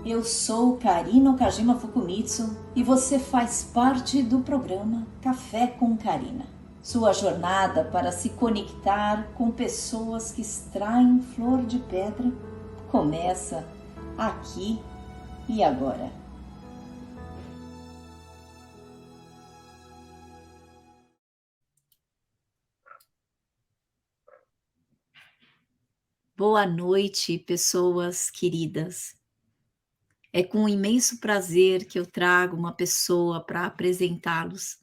Eu sou Karina Okajima Fukumitsu e você faz parte do programa Café com Karina. Sua jornada para se conectar com pessoas que extraem flor de pedra começa aqui e agora. Boa noite, pessoas queridas. É com imenso prazer que eu trago uma pessoa para apresentá-los.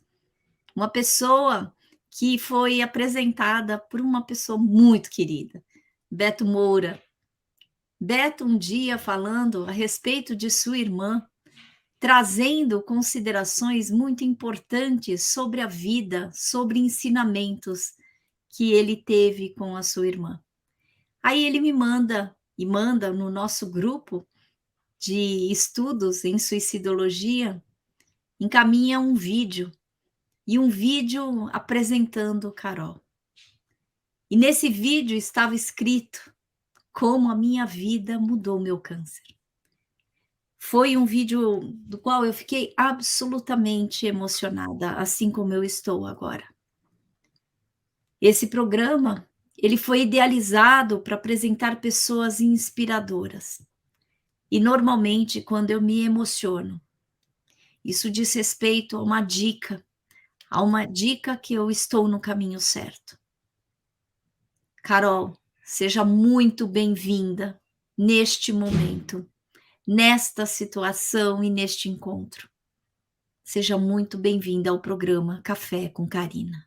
Uma pessoa que foi apresentada por uma pessoa muito querida, Beto Moura. Beto um dia falando a respeito de sua irmã, trazendo considerações muito importantes sobre a vida, sobre ensinamentos que ele teve com a sua irmã. Aí ele me manda, e manda no nosso grupo de estudos em suicidologia, encaminha um vídeo, e um vídeo apresentando Carol. E nesse vídeo estava escrito como a minha vida mudou meu câncer. Foi um vídeo do qual eu fiquei absolutamente emocionada, assim como eu estou agora. Esse programa, ele foi idealizado para apresentar pessoas inspiradoras. E normalmente, quando eu me emociono, isso diz respeito a uma dica que eu estou no caminho certo. Carol, seja muito bem-vinda neste momento, nesta situação e neste encontro. Seja muito bem-vinda ao programa Café com Karina.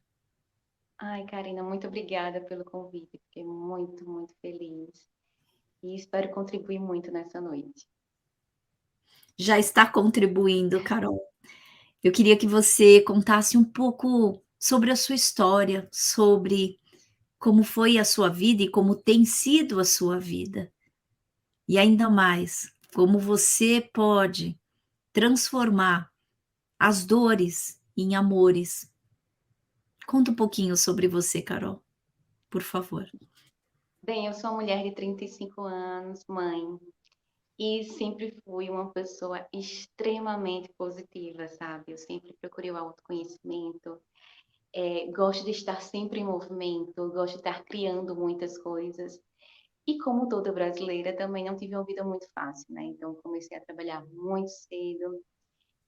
Ai, Karina, muito obrigada pelo convite. Fiquei muito, muito feliz. E espero contribuir muito nessa noite. Já está contribuindo, Carol. Eu queria que você contasse um pouco sobre a sua história, sobre como foi a sua vida e como tem sido a sua vida. E ainda mais, como você pode transformar as dores em amores. Conta um pouquinho sobre você, Carol, por favor. Bem, eu sou uma mulher de 35 anos, mãe, e sempre fui uma pessoa extremamente positiva, sabe? Eu sempre procurei o autoconhecimento, gosto de estar sempre em movimento, gosto de estar criando muitas coisas. E como toda brasileira, também não tive uma vida muito fácil, né? Então, comecei a trabalhar muito cedo,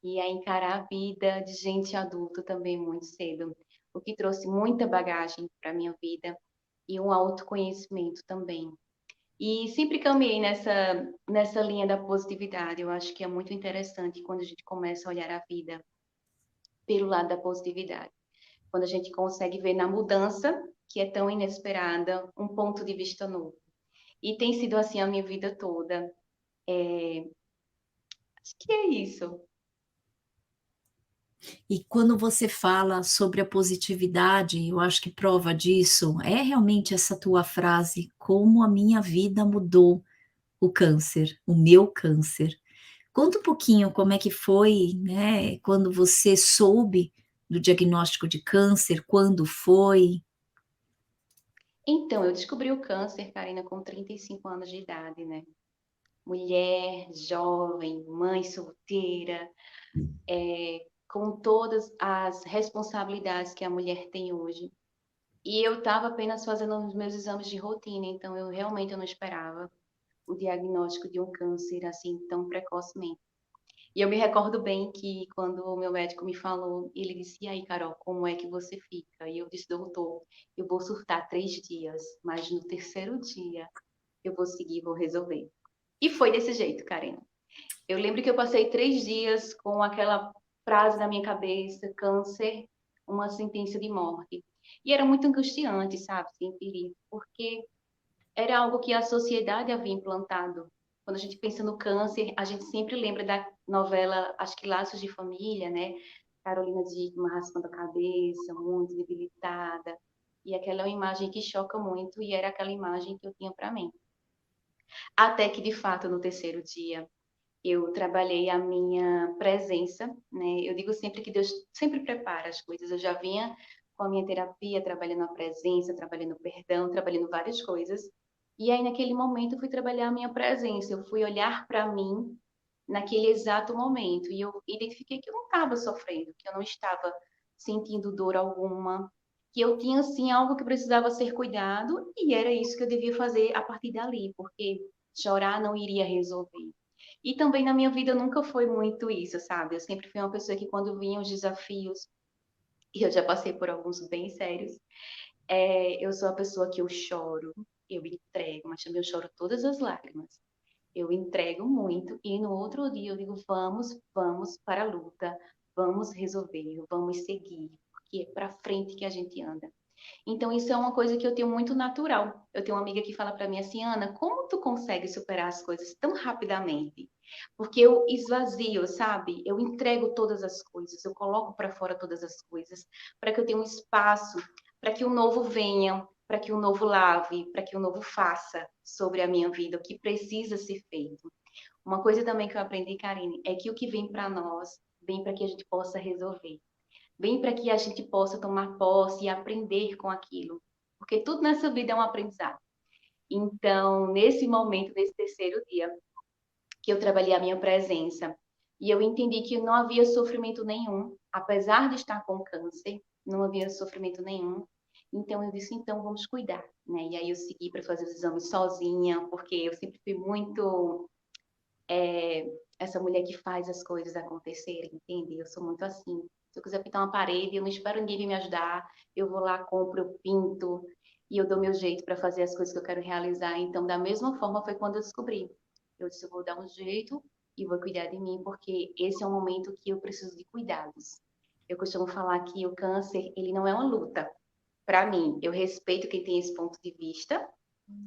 e a encarar a vida de gente adulta também muito cedo, o que trouxe muita bagagem para a minha vida e um autoconhecimento também. E sempre caminhei nessa linha da positividade. Eu acho que é muito interessante quando a gente começa a olhar a vida pelo lado da positividade. Quando a gente consegue ver na mudança, que é tão inesperada, um ponto de vista novo. E tem sido assim a minha vida toda. Acho que é isso. E quando você fala sobre a positividade, eu acho que prova disso é realmente essa tua frase, como a minha vida mudou o câncer, o meu câncer. Conta um pouquinho como é que foi, né, quando você soube do diagnóstico de câncer, quando foi? Então, eu descobri o câncer, Karina, com 35 anos de idade, né? Mulher, jovem, mãe solteira, com todas as responsabilidades que a mulher tem hoje. E eu estava apenas fazendo os meus exames de rotina, então eu realmente não esperava o diagnóstico de um câncer assim tão precocemente. E eu me recordo bem que quando o meu médico me falou, ele disse: "E aí, Carol, como é que você fica?" E eu disse: "Doutor, eu vou surtar 3 dias, mas no terceiro dia eu vou seguir, vou resolver." E foi desse jeito, Karina. Eu lembro que eu passei 3 dias com aquela frase na minha cabeça: câncer, uma sentença de morte. E era muito angustiante, sabe, sentir isso, porque era algo que a sociedade havia implantado. Quando a gente pensa no câncer, a gente sempre lembra da novela, acho que Laços de Família, né? Carolina Dickmann raspando a cabeça, muito debilitada. E aquela é uma imagem que choca muito, e era aquela imagem que eu tinha para mim. Até que, de fato, no terceiro dia, eu trabalhei a minha presença, né? Eu digo sempre que Deus sempre prepara as coisas. Eu já vinha com com a minha terapia, trabalhando a presença, trabalhando o perdão, trabalhando várias coisas. E aí, naquele momento, eu fui trabalhar a minha presença, eu fui olhar para mim naquele exato momento. E eu identifiquei que eu não estava sofrendo, que eu não estava sentindo dor alguma, que eu tinha, sim, algo que precisava ser cuidado, e era isso que eu devia fazer a partir dali, porque chorar não iria resolver. E também na minha vida nunca foi muito isso, sabe? Eu sempre fui uma pessoa que quando vinham os desafios, e eu já passei por alguns bem sérios, eu sou a pessoa que eu choro, eu entrego, mas também eu choro todas as lágrimas. Eu entrego muito e no outro dia eu digo, vamos para a luta, vamos resolver, vamos seguir, porque é para frente que a gente anda. Então, isso é uma coisa que eu tenho muito natural. Eu tenho uma amiga que fala para mim assim, Ana, como tu consegue superar as coisas tão rapidamente? Porque eu esvazio, sabe? Eu entrego todas as coisas, eu coloco para fora todas as coisas, para que eu tenha um espaço, para que o novo venha, para que o novo lave, para que o novo faça sobre a minha vida, o que precisa ser feito. Uma coisa também que eu aprendi, Karine, é que o que vem para nós, vem para que a gente possa resolver. Vem para que a gente possa tomar posse e aprender com aquilo. Porque tudo nessa vida é um aprendizado. Então, nesse momento, nesse terceiro dia, que eu trabalhei a minha presença, e eu entendi que não havia sofrimento nenhum, apesar de estar com câncer, não havia sofrimento nenhum. Então, eu disse, então, vamos cuidar, né? E aí eu segui para fazer os exames sozinha, porque eu sempre fui muito essa mulher que faz as coisas acontecerem, entende? Eu sou muito assim. Se eu quiser pintar uma parede, eu não espero ninguém vir me ajudar. Eu vou lá, compro, eu pinto e eu dou meu jeito para fazer as coisas que eu quero realizar. Então, da mesma forma, foi quando eu descobri. Eu disse, eu vou dar um jeito e vou cuidar de mim, porque esse é um momento que eu preciso de cuidados. Eu costumo falar que o câncer, ele não é uma luta. Para mim, eu respeito quem tem esse ponto de vista,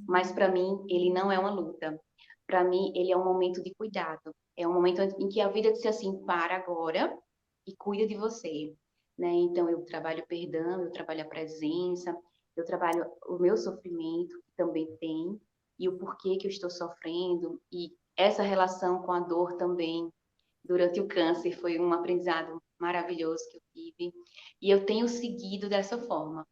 mas para mim, ele não é uma luta. Para mim, ele é um momento de cuidado. É um momento em que a vida diz assim, para agora e cuida de você, né? Então, eu trabalho o perdão, eu trabalho a presença, eu trabalho o meu sofrimento, que também tem, e o porquê que eu estou sofrendo, e essa relação com a dor também, durante o câncer, foi um aprendizado maravilhoso que eu tive, e eu tenho seguido dessa forma.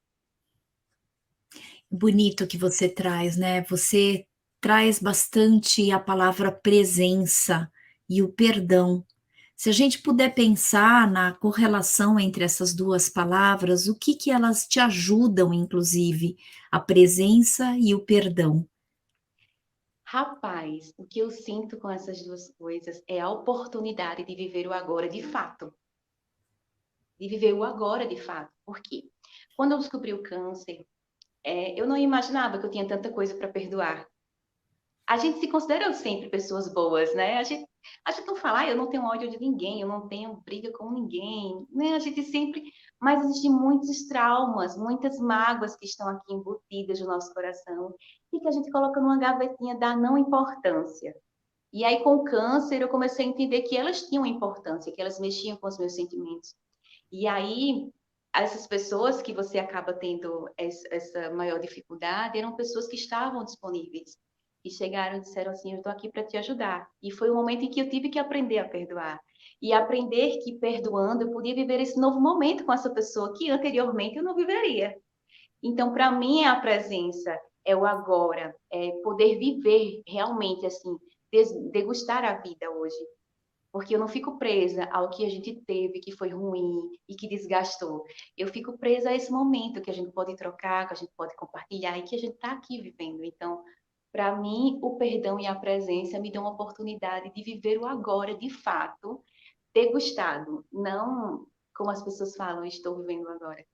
Bonito que você traz, né, você traz bastante a palavra presença e o perdão. Se a gente puder pensar na correlação entre essas 2 palavras, o que que elas te ajudam, inclusive, a presença e o perdão? Rapaz, o que eu sinto com essas duas coisas é a oportunidade de viver o agora de fato. De viver o agora de fato. Por quê? Quando eu descobri o câncer, eu não imaginava que eu tinha tanta coisa para perdoar. A gente se considera sempre pessoas boas, né? A gente não fala, eu não tenho ódio de ninguém, eu não tenho briga com ninguém, né? A gente sempre. Mas existem muitos traumas, muitas mágoas que estão aqui embutidas no nosso coração e que a gente coloca numa gavetinha da não importância. E aí, com o câncer, eu comecei a entender que elas tinham importância, que elas mexiam com os meus sentimentos. E aí, essas pessoas que você acaba tendo essa maior dificuldade eram pessoas que estavam disponíveis. E chegaram e disseram assim: eu estou aqui para te ajudar. E foi o momento em que eu tive que aprender a perdoar. E aprender que perdoando eu podia viver esse novo momento com essa pessoa que anteriormente eu não viveria. Então, para mim, é a presença, é o agora, é poder viver realmente assim, degustar a vida hoje. Porque eu não fico presa ao que a gente teve, que foi ruim e que desgastou. Eu fico presa a esse momento que a gente pode trocar, que a gente pode compartilhar e que a gente está aqui vivendo. Então, para mim, o perdão e a presença me dão a oportunidade de viver o agora de fato, degustado, não como as pessoas falam, estou vivendo agora.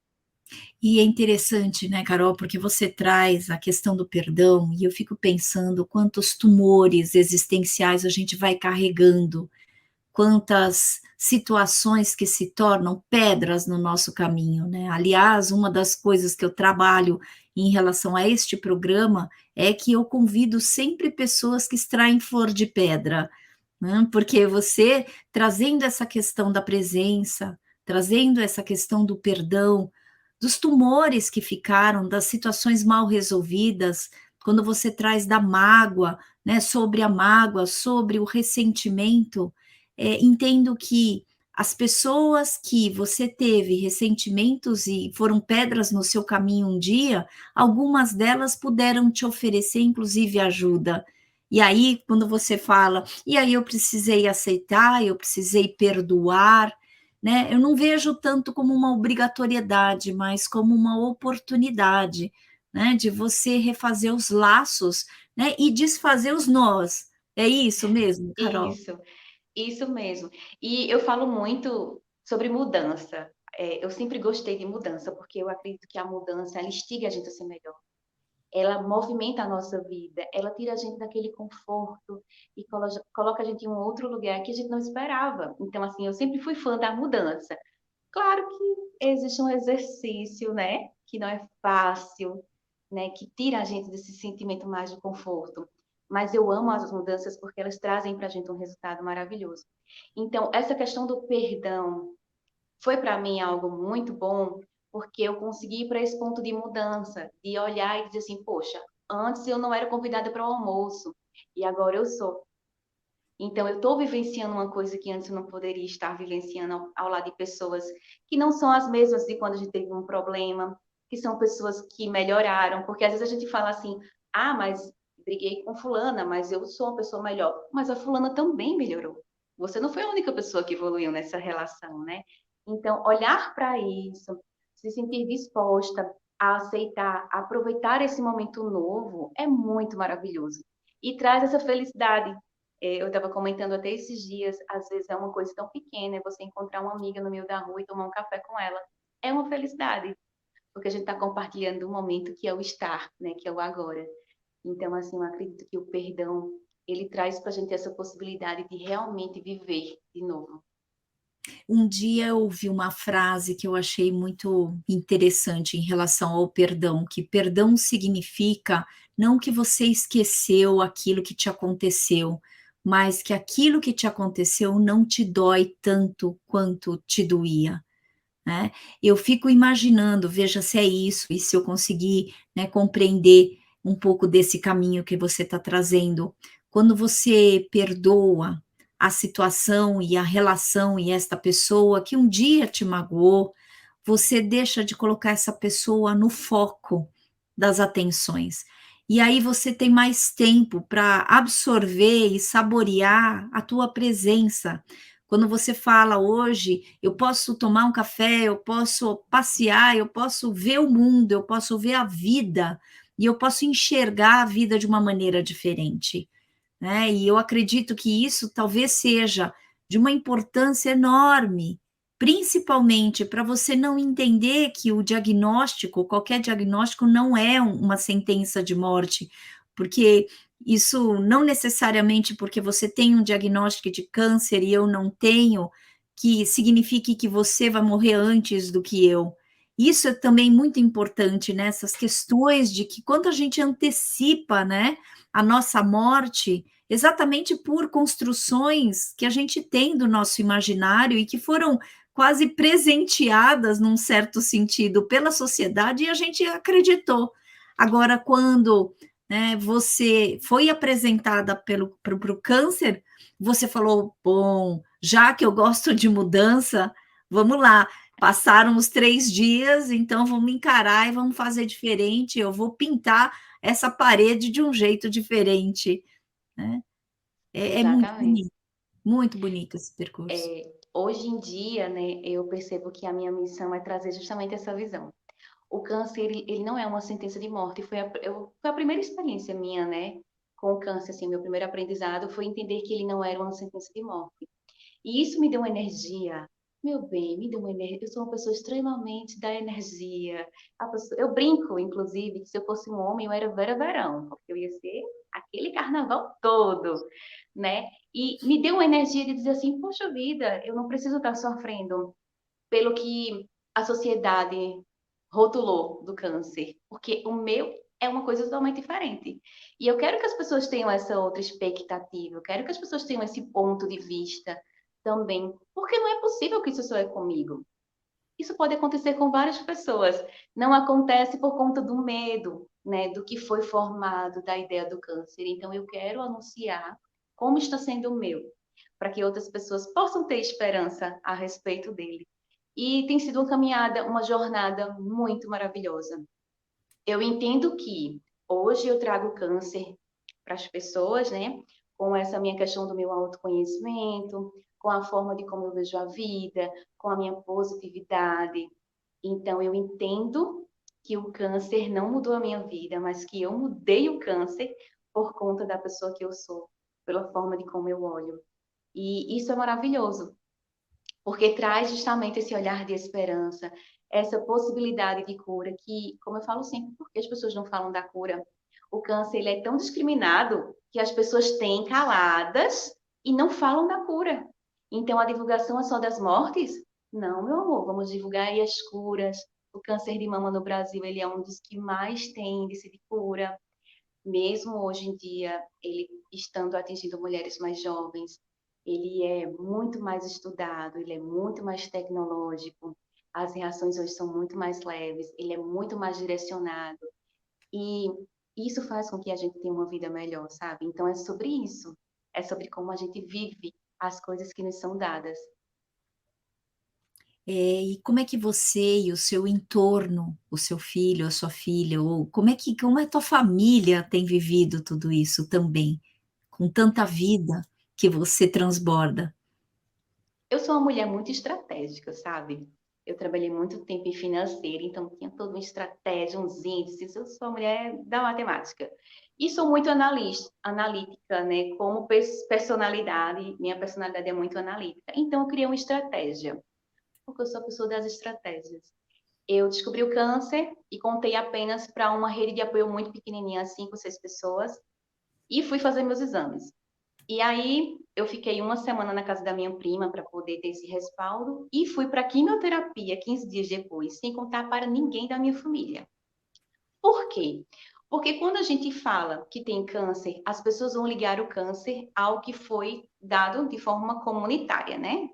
E é interessante, né, Carol, porque você traz a questão do perdão e eu fico pensando quantos tumores existenciais a gente vai carregando, quantas situações que se tornam pedras no nosso caminho, né. Aliás, uma das coisas que eu trabalho em relação a este programa é que eu convido sempre pessoas que extraem flor de pedra, né, porque você trazendo essa questão da presença, trazendo essa questão do perdão, dos tumores que ficaram, das situações mal resolvidas, quando você traz da mágoa, né, sobre a mágoa, sobre o ressentimento, entendo que As pessoas que você teve ressentimentos e foram pedras no seu caminho um dia, algumas delas puderam te oferecer, inclusive, ajuda. E aí, quando você fala, e aí eu precisei aceitar, eu precisei perdoar, né? Eu não vejo tanto como uma obrigatoriedade, mas como uma oportunidade, né? De você refazer os laços, né? E desfazer os nós. É isso mesmo, Carol? Isso. Isso mesmo. E eu falo muito sobre mudança. Eu sempre gostei de mudança, porque eu acredito que a mudança, ela instiga a gente a ser melhor. Ela movimenta a nossa vida, ela tira a gente daquele conforto e coloca a gente em um outro lugar que a gente não esperava. Então, assim, eu sempre fui fã da mudança. Claro que existe um exercício, né, que não é fácil, né, que tira a gente desse sentimento mais de conforto. Mas eu amo as mudanças porque elas trazem para a gente um resultado maravilhoso. Então, essa questão do perdão foi para mim algo muito bom, porque eu consegui ir para esse ponto de mudança, de olhar e dizer assim, poxa, antes eu não era convidada para o almoço e agora eu sou. Então, eu estou vivenciando uma coisa que antes eu não poderia estar vivenciando ao lado de pessoas que não são as mesmas de quando a gente teve um problema, que são pessoas que melhoraram, porque às vezes a gente fala assim, ah, mas briguei com fulana, mas eu sou uma pessoa melhor. Mas a fulana também melhorou. Você não foi a única pessoa que evoluiu nessa relação, né? Então, olhar para isso, se sentir disposta a aceitar, a aproveitar esse momento novo, é muito maravilhoso. E traz essa felicidade. Eu estava comentando até esses dias, às vezes é uma coisa tão pequena, é você encontrar uma amiga no meio da rua e tomar um café com ela. É uma felicidade, porque a gente está compartilhando um momento que é o estar, né, que é o agora. Então, assim, eu acredito que o perdão, ele traz para a gente essa possibilidade de realmente viver de novo. Um dia eu ouvi uma frase que eu achei muito interessante em relação ao perdão, que perdão significa não que você esqueceu aquilo que te aconteceu, mas que aquilo que te aconteceu não te dói tanto quanto te doía, né. Eu fico imaginando, veja se é isso, e se eu conseguir, né, compreender um pouco desse caminho que você está trazendo. Quando você perdoa a situação e a relação e esta pessoa que um dia te magoou, você deixa de colocar essa pessoa no foco das atenções. E aí você tem mais tempo para absorver e saborear a tua presença. Quando você fala hoje, eu posso tomar um café, eu posso passear, eu posso ver o mundo, eu posso ver a vida, e eu posso enxergar a vida de uma maneira diferente, né? E eu acredito que isso talvez seja de uma importância enorme, principalmente para você não entender que o diagnóstico, qualquer diagnóstico, não é uma sentença de morte, porque isso não necessariamente porque você tem um diagnóstico de câncer e eu não tenho, que signifique que você vai morrer antes do que eu. Isso é também muito importante, né? Essas questões de que quando a gente antecipa, né, a nossa morte, exatamente por construções que a gente tem do nosso imaginário e que foram quase presenteadas, num certo sentido, pela sociedade e a gente acreditou. Agora, quando, né, você foi apresentada para o câncer, você falou: bom, já que eu gosto de mudança, vamos lá. Passaram os 3 dias, então vamos encarar e vamos fazer diferente. Eu vou pintar essa parede de um jeito diferente, né? É Exatamente. muito bonito esse percurso. Hoje em dia, né, eu percebo que a minha missão é trazer justamente essa visão. O câncer, ele não é uma sentença de morte. Foi a primeira experiência minha, né, com o câncer, assim, meu primeiro aprendizado foi entender que ele não era uma sentença de morte. E isso me deu uma energia, meu bem, me deu uma energia. Eu sou uma pessoa extremamente da energia. Eu brinco, inclusive, que se eu fosse um homem, eu era Vera Verão, porque eu ia ser aquele carnaval todo, né? E me deu uma energia de dizer assim, poxa vida, eu não preciso estar sofrendo pelo que a sociedade rotulou do câncer, porque o meu é uma coisa totalmente diferente. E eu quero que as pessoas tenham essa outra expectativa, eu quero que as pessoas tenham esse ponto de vista também, porque não é possível que isso só é comigo. Isso pode acontecer com várias pessoas. Não acontece por conta do medo, né, do que foi formado da ideia do câncer. Então eu quero anunciar como está sendo o meu. para que outras pessoas possam ter esperança a respeito dele. E tem sido uma caminhada, uma jornada muito maravilhosa. Eu entendo que hoje eu trago câncer para as pessoas, né? Com essa minha questão do meu autoconhecimento, com a forma de como eu vejo a vida, com a minha positividade. Então, eu entendo que o câncer não mudou a minha vida, mas que eu mudei o câncer por conta da pessoa que eu sou, pela forma de como eu olho. E isso é maravilhoso, porque traz justamente esse olhar de esperança, essa possibilidade de cura que, como eu falo sempre, por que as pessoas não falam da cura? O câncer ele é tão discriminado que as pessoas têm caladas e não falam da cura. Então, a divulgação é só das mortes? Não, meu amor, vamos divulgar aí as curas. O câncer de mama no Brasil, ele é um dos que mais tem índice de cura, mesmo hoje em dia, ele estando atingindo mulheres mais jovens, ele é muito mais estudado, ele é muito mais tecnológico, as reações hoje são muito mais leves, ele é muito mais direcionado, e isso faz com que a gente tenha uma vida melhor, sabe? Então é sobre isso, é sobre como a gente vive as coisas que nos são dadas. E como é que você e o seu entorno, o seu filho, a sua filha, ou como é a tua família tem vivido tudo isso também, com tanta vida que você transborda? Eu sou uma mulher muito estratégica, sabe? Eu trabalhei muito tempo em financeiro, então tinha toda uma estratégia, uns índices. Eu sou uma mulher da matemática. E sou muito analítica, né? Como personalidade, minha personalidade é muito analítica. Então eu criei uma estratégia, porque eu sou a pessoa das estratégias. Eu descobri o câncer e contei apenas para uma rede de apoio muito pequenininha, 5, 6 pessoas, e fui fazer meus exames. E aí eu fiquei uma semana na casa da minha prima para poder ter esse respaldo e fui para quimioterapia 15 dias depois, sem contar para ninguém da minha família. Por quê? Porque quando a gente fala que tem câncer, as pessoas vão ligar o câncer ao que foi dado de forma comunitária, né?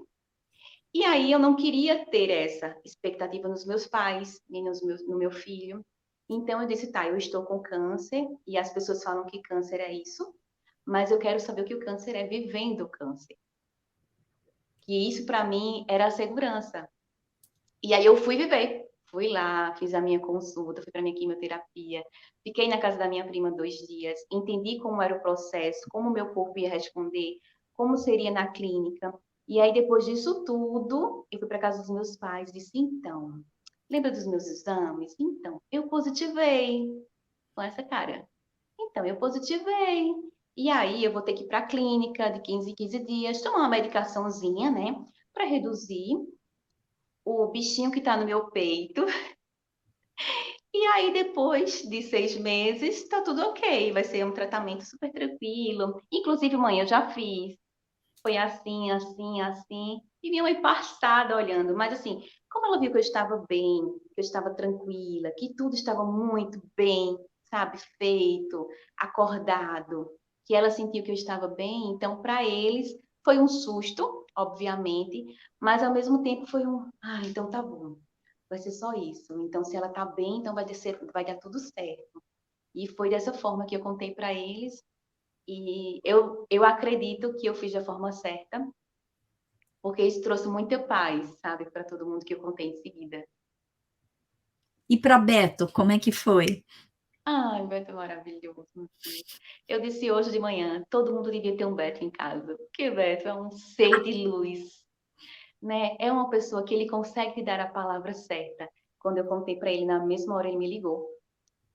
E aí eu não queria ter essa expectativa nos meus pais, nem no meu filho. Então eu disse, tá, eu estou com câncer e as pessoas falam que câncer é isso, mas eu quero saber o que o câncer é vivendo o câncer. Que isso para mim era a segurança. E aí eu fui viver. Fui lá, fiz a minha consulta, fui para minha quimioterapia, fiquei na casa da minha prima 2 dias, entendi como era o processo, como o meu corpo ia responder, como seria na clínica. E aí, depois disso tudo, eu fui para casa dos meus pais e disse: então, lembra dos meus exames? Então, eu positivei com essa cara. Então, eu positivei. E aí, eu vou ter que ir para a clínica de 15 em 15 dias, tomar uma medicaçãozinha, né? Para reduzir o bichinho que está no meu peito. E aí, depois de 6 meses, tá tudo ok. Vai ser um tratamento super tranquilo. Inclusive, mãe, eu já fiz. Foi assim, assim, assim. E minha mãe passada olhando. Mas assim, como ela viu que eu estava bem, que eu estava tranquila, que tudo estava muito bem, sabe, feito, acordado, que ela sentiu que eu estava bem, então para eles foi um susto, obviamente, mas ao mesmo tempo foi um, ah, então tá bom. Vai ser só isso. Então, se ela tá bem, então vai dar tudo certo. E foi dessa forma que eu contei para eles. E eu acredito que eu fiz da forma certa, porque isso trouxe muita paz, sabe, para todo mundo que eu contei em seguida. E para Beto, como é que foi? Ai, Beto é maravilhoso, meu Deus. Eu disse hoje de manhã, todo mundo devia ter um Beto em casa, porque Beto é um ser de luz, né? É uma pessoa que ele consegue te dar a palavra certa. Quando eu contei para ele, na mesma hora ele me ligou,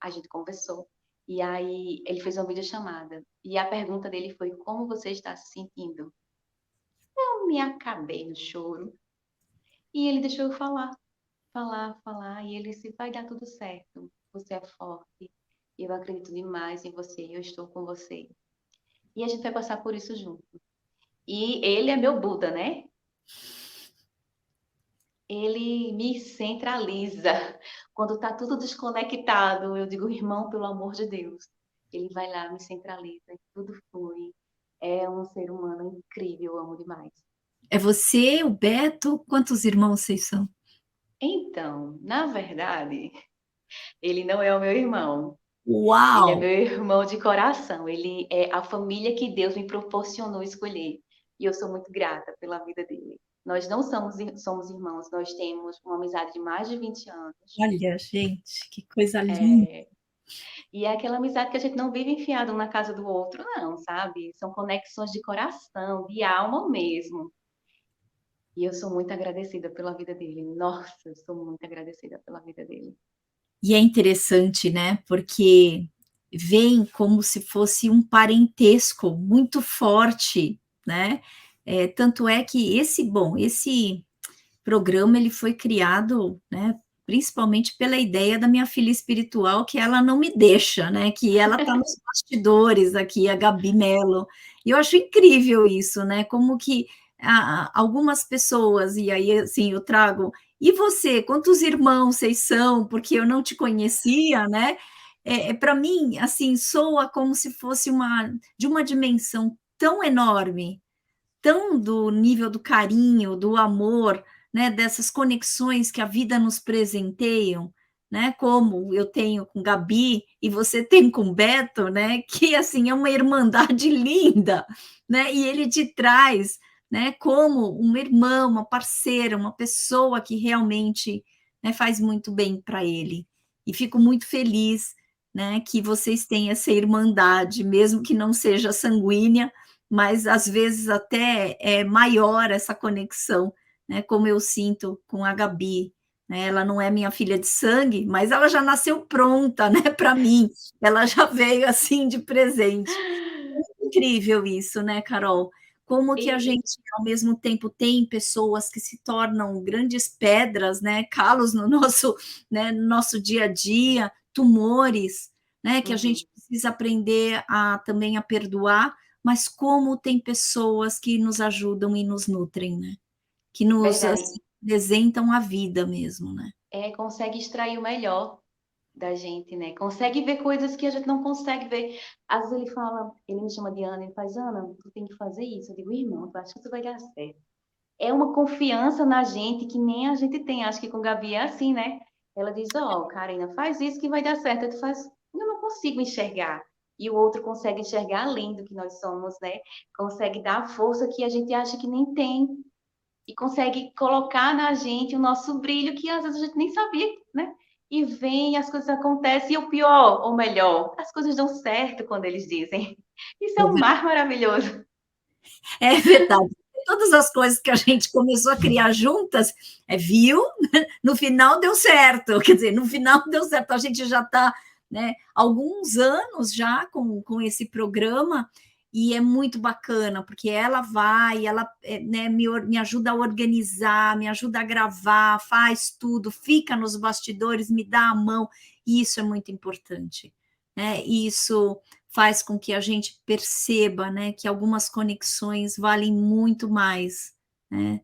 a gente conversou. E aí ele fez uma videochamada. E a pergunta dele foi: como você está se sentindo? Eu me acabei no choro. E ele deixou eu falar, falar, falar. E ele disse: vai dar tudo certo. Você é forte. Eu acredito demais em você. Eu estou com você. E a gente vai passar por isso junto. E ele é meu Buda, né? Ele me centraliza. Quando tá tudo desconectado, eu digo: irmão, pelo amor de Deus. Ele vai lá, me centraliza. E tudo flui. É um ser humano incrível. Eu amo demais. É você, o Beto? Quantos irmãos vocês são? Então, na verdade, ele não é o meu irmão. Ele é Uau! meu irmão de coração. Ele é a família que Deus me proporcionou escolher. e eu sou muito grata pela vida dele. Nós não somos irmãos, nós temos uma amizade de mais de 20 anos. Olha, gente, que coisa linda. É, e é aquela amizade que a gente não vive enfiado um na casa do outro, não, sabe? São conexões de coração, de alma mesmo. E eu sou muito agradecida pela vida dele. Nossa, eu sou muito agradecida pela vida dele. E é interessante, né, porque vem como se fosse um parentesco muito forte, né, tanto é que esse programa ele foi criado, né, principalmente pela ideia da minha filha espiritual, que ela não me deixa, né, que ela está nos bastidores aqui, a Gabi Mello. E eu acho incrível isso, né, como que algumas pessoas, e aí assim eu trago, e você, quantos irmãos vocês são? Porque eu não te conhecia, né? Para mim, assim, soa como se fosse de uma dimensão tão enorme, tão do nível do carinho, do amor, né, dessas conexões que a vida nos presenteiam, né, como eu tenho com Gabi e você tem com Beto, né, que assim é uma irmandade linda, né, e ele te traz, né, como uma irmã, uma parceira, uma pessoa que realmente, né, faz muito bem para ele. E fico muito feliz, né, que vocês têm essa irmandade, mesmo que não seja sanguínea, mas às vezes até é maior essa conexão, né? Como eu sinto com a Gabi. Né? Ela não é minha filha de sangue, mas ela já nasceu pronta, né? Para mim, ela já veio assim de presente. É incrível isso, né, Carol? Como que a E, gente, ao mesmo tempo, tem pessoas que se tornam grandes pedras, né, calos no nosso, né, no nosso dia a dia, tumores, né, que a gente uhum, precisa aprender a também a perdoar, mas como tem pessoas que nos ajudam e nos nutrem, né? Que nos verdade. assim, apresentam a vida mesmo, né? Consegue extrair o melhor da gente, né? Consegue ver coisas que a gente não consegue ver. Às vezes ele fala, ele me chama de Ana, ele faz, Ana, tu tem que fazer isso. Eu digo, irmão, tu acha que isso vai dar certo? É uma confiança na gente que nem a gente tem. Acho que com Gabi é assim, né? Ela diz, ó, Karina, faz isso que vai dar certo. Aí tu faz, eu não consigo enxergar. E o outro consegue enxergar além do que nós somos, né? Consegue dar a força que a gente acha que nem tem. E consegue colocar na gente o nosso brilho que às vezes a gente nem sabia, né? E vem, as coisas acontecem, e o pior, ou melhor, as coisas dão certo quando eles dizem. Isso é o mais maravilhoso. É verdade. Todas as coisas que a gente começou a criar juntas, viu? No final deu certo. Quer dizer, no final deu certo. A gente já está, né, alguns anos já com esse programa e é muito bacana, porque ela vai, ela né, me ajuda a organizar, me ajuda a gravar, faz tudo, fica nos bastidores, me dá a mão, e isso é muito importante. Né? Isso faz com que a gente perceba, né, que algumas conexões valem muito mais, né?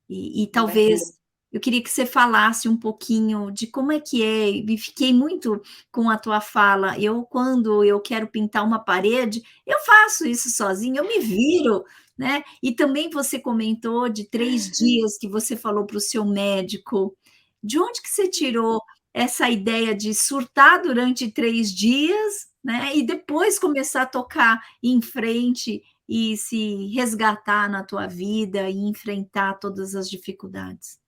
E É verdade. talvez eu queria que você falasse um pouquinho de como é que é, e fiquei muito com a tua fala. Eu, quando eu quero pintar uma parede, eu faço isso sozinho, eu me viro, né? E também você comentou de 3 dias que você falou para o seu médico. De onde que você tirou essa ideia de surtar durante 3 dias, né? E depois começar a tocar em frente e se resgatar na tua vida e enfrentar todas as dificuldades?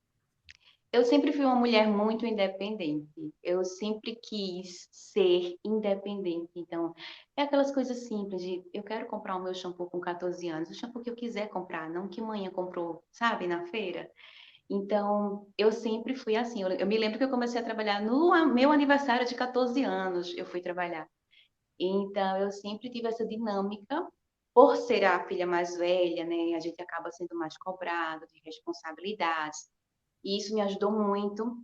Eu sempre fui uma mulher muito independente. Eu sempre quis ser independente. Então, é aquelas coisas simples de eu quero comprar o meu shampoo com 14 anos, o shampoo que eu quiser comprar, não que mãe comprou, sabe, na feira. Então, eu sempre fui assim. Eu me lembro que eu comecei a trabalhar no meu aniversário de 14 anos, eu fui trabalhar. Então, eu sempre tive essa dinâmica, por ser a filha mais velha, né? A gente acaba sendo mais cobrado de responsabilidades. E isso me ajudou muito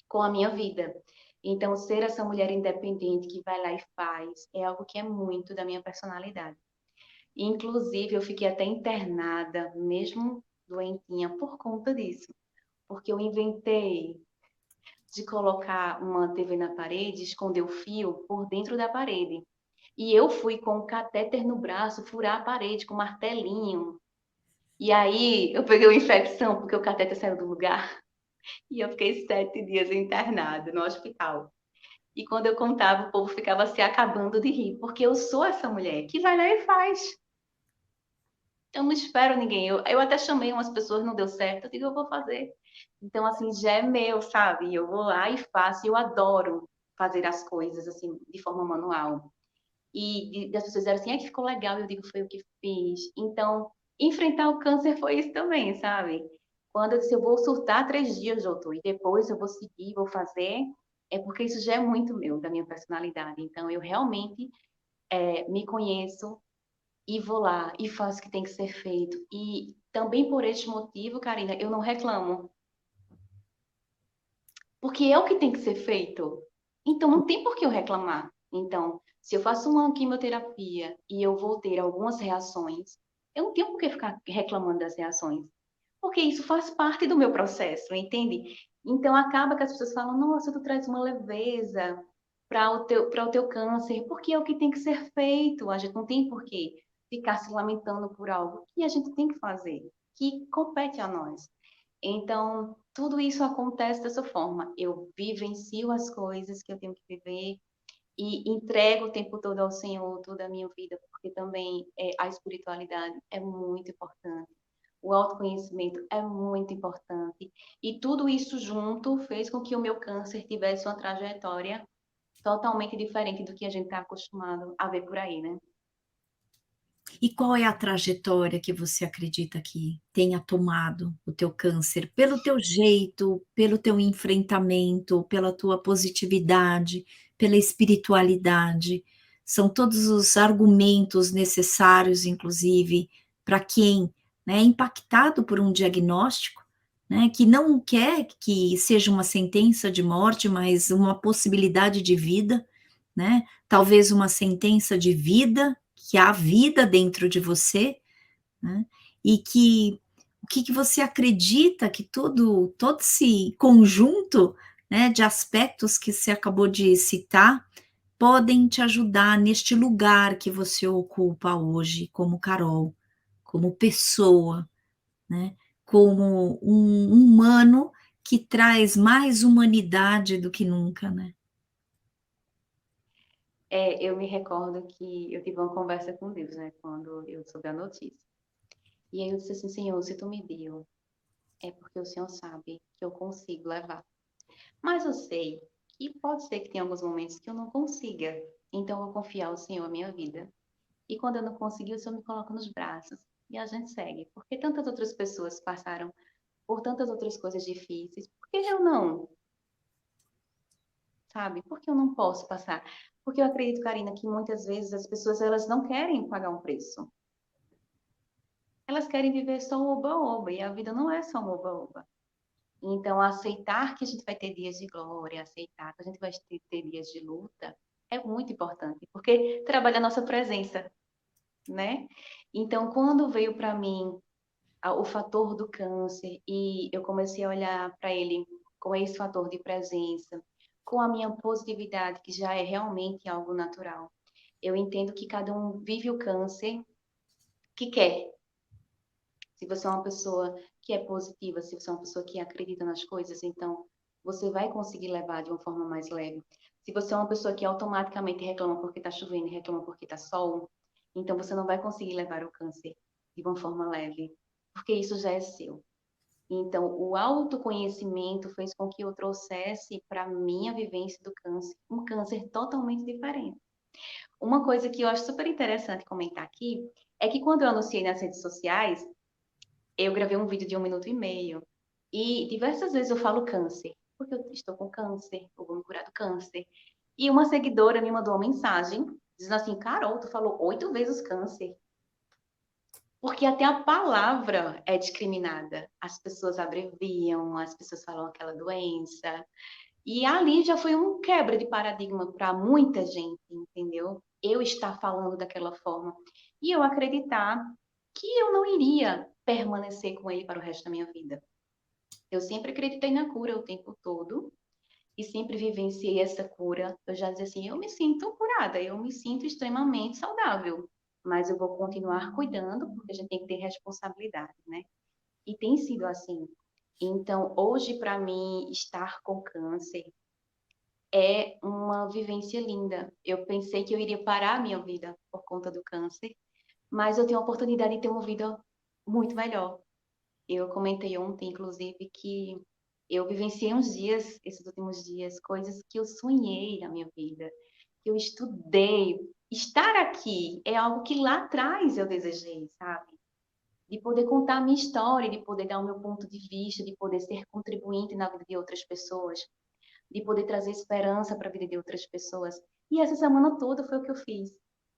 com a minha vida. Então, ser essa mulher independente que vai lá e faz é algo que é muito da minha personalidade. Inclusive, eu fiquei até internada, mesmo doentinha, por conta disso. Porque eu inventei de colocar uma TV na parede, esconder o fio por dentro da parede. E eu fui com um catéter no braço, furar a parede com um martelinho. E aí eu peguei uma infecção, porque o catéter saiu do lugar. E eu fiquei 7 dias internada no hospital. E quando eu contava, o povo ficava se acabando de rir, porque eu sou essa mulher que vai lá e faz. Eu não espero ninguém. Eu até chamei umas pessoas, não deu certo. Eu digo, eu vou fazer. Então, assim, já é meu, sabe? Eu vou lá e faço. Eu adoro fazer as coisas, assim, de forma manual. E as pessoas disseram assim, que ficou legal. Eu digo, foi o que fiz. Então, enfrentar o câncer foi isso também, sabe? Quando eu disse, eu vou surtar 3 dias, doutor, e depois eu vou seguir, vou fazer, é porque isso já é muito meu, da minha personalidade. Então, eu realmente me conheço e vou lá e faço o que tem que ser feito. E também por este motivo, Karina, eu não reclamo, porque é o que tem que ser feito. Então não tem por que eu reclamar. Então, se eu faço uma quimioterapia e eu vou ter algumas reações, eu não tenho por que ficar reclamando das reações, porque isso faz parte do meu processo, entende? Então acaba que as pessoas falam: "Nossa, tu traz uma leveza para o teu câncer", porque é o que tem que ser feito. A gente não tem por que ficar se lamentando por algo que a gente tem que fazer, que compete a nós. Então, tudo isso acontece dessa forma. Eu vivencio as coisas que eu tenho que viver e entrego o tempo todo ao Senhor toda a minha vida, porque também a espiritualidade é muito importante. O autoconhecimento é muito importante. E tudo isso junto fez com que o meu câncer tivesse uma trajetória totalmente diferente do que a gente está acostumado a ver por aí, né? E qual é a trajetória que você acredita que tenha tomado o teu câncer? Pelo teu jeito, pelo teu enfrentamento, pela tua positividade, pela espiritualidade. São todos os argumentos necessários, inclusive, para quem, né, é impactado por um diagnóstico, né, que não quer que seja uma sentença de morte, mas uma possibilidade de vida, né? Talvez uma sentença de vida, que há vida dentro de você, né? E que o que, que você acredita que todo esse conjunto, né, de aspectos que você acabou de citar podem te ajudar neste lugar que você ocupa hoje como Carol, como pessoa, né? Como um humano que traz mais humanidade do que nunca, né? Eu me recordo que eu tive uma conversa com Deus, né, quando eu soube a notícia. E aí eu disse assim: Senhor, se tu me deu, é porque o Senhor sabe que eu consigo levar. Mas eu sei que pode ser que tenha alguns momentos que eu não consiga. Então eu vou confiar ao Senhor a minha vida. E quando eu não conseguir, o Senhor me coloca nos braços. E a gente segue. Porque tantas outras pessoas passaram por tantas outras coisas difíceis. Por que eu não? Sabe? Por que eu não posso passar? Porque eu acredito, Karina, que muitas vezes as pessoas elas não querem pagar um preço. Elas querem viver só um oba-oba. E a vida não é só um oba-oba. Então, aceitar que a gente vai ter dias de glória, aceitar que a gente vai ter dias de luta, é muito importante, porque trabalha a nossa presença, né? Então, quando veio para mim o fator do câncer e eu comecei a olhar para ele com esse fator de presença, com a minha positividade, que já é realmente algo natural, eu entendo que cada um vive o câncer que quer. Se você é uma pessoa que é positiva, se você é uma pessoa que acredita nas coisas, então você vai conseguir levar de uma forma mais leve. Se você é uma pessoa que automaticamente reclama porque está chovendo e reclama porque está sol, então você não vai conseguir levar o câncer de uma forma leve, porque isso já é seu. Então, o autoconhecimento fez com que eu trouxesse para a minha vivência do câncer um câncer totalmente diferente. Uma coisa que eu acho super interessante comentar aqui é que quando eu anunciei nas redes sociais, eu gravei um vídeo de 1 minuto e meio e diversas vezes eu falo câncer, porque eu estou com câncer, eu vou me curar do câncer. E uma seguidora me mandou uma mensagem dizendo assim: Carol, tu falou 8 vezes câncer. Porque até a palavra é discriminada. As pessoas abreviam, as pessoas falam aquela doença. E ali já foi um quebra de paradigma para muita gente, entendeu? Eu estar falando daquela forma. E eu acreditar que eu não iria permanecer com ele para o resto da minha vida. Eu sempre acreditei na cura o tempo todo e sempre vivenciei essa cura. Eu já dizia assim, eu me sinto curada, eu me sinto extremamente saudável, mas eu vou continuar cuidando porque a gente tem que ter responsabilidade, né? E tem sido assim. Então, hoje para mim estar com câncer é uma vivência linda. Eu pensei que eu iria parar a minha vida por conta do câncer, mas eu tenho a oportunidade de ter uma vida muito melhor. Eu comentei ontem, inclusive, que eu vivenciei uns dias, esses últimos dias, coisas que eu sonhei na minha vida, que eu estudei. Estar aqui é algo que lá atrás eu desejei, sabe? De poder contar a minha história, de poder dar o meu ponto de vista, de poder ser contribuinte na vida de outras pessoas, de poder trazer esperança para a vida de outras pessoas. E essa semana toda foi o que eu fiz.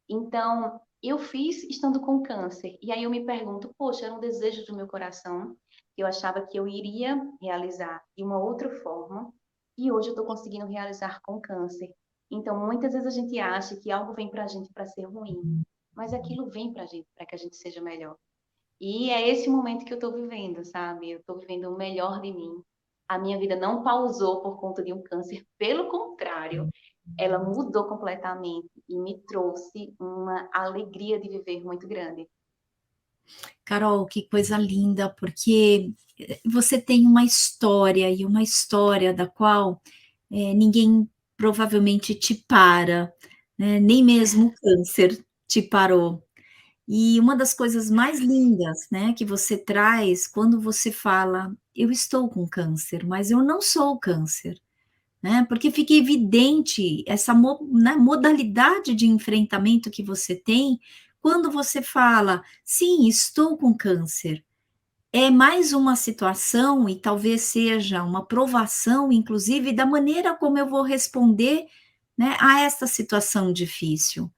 Então, eu fiz estando com câncer. E aí eu me pergunto, poxa, era um desejo do meu coração, que eu achava que eu iria realizar de uma outra forma, e hoje eu estou conseguindo realizar com câncer. Então, muitas vezes a gente acha que algo vem para a gente para ser ruim, mas aquilo vem para a gente para que a gente seja melhor. E é esse momento que eu estou vivendo, sabe? Eu estou vivendo o melhor de mim. A minha vida não pausou por conta de um câncer, pelo contrário, ela mudou completamente e me trouxe uma alegria de viver muito grande. Carol, que coisa linda, porque você tem uma história, e uma história da qual ninguém provavelmente te para, né? Nem mesmo o câncer te parou. E uma das coisas mais lindas, né, que você traz quando você fala: "Eu estou com câncer, mas eu não sou o câncer", né, porque fica evidente essa né, modalidade de enfrentamento que você tem, quando você fala: "Sim, estou com câncer". É mais uma situação e talvez seja uma provação, inclusive, da maneira como eu vou responder, né, a esta situação difícil.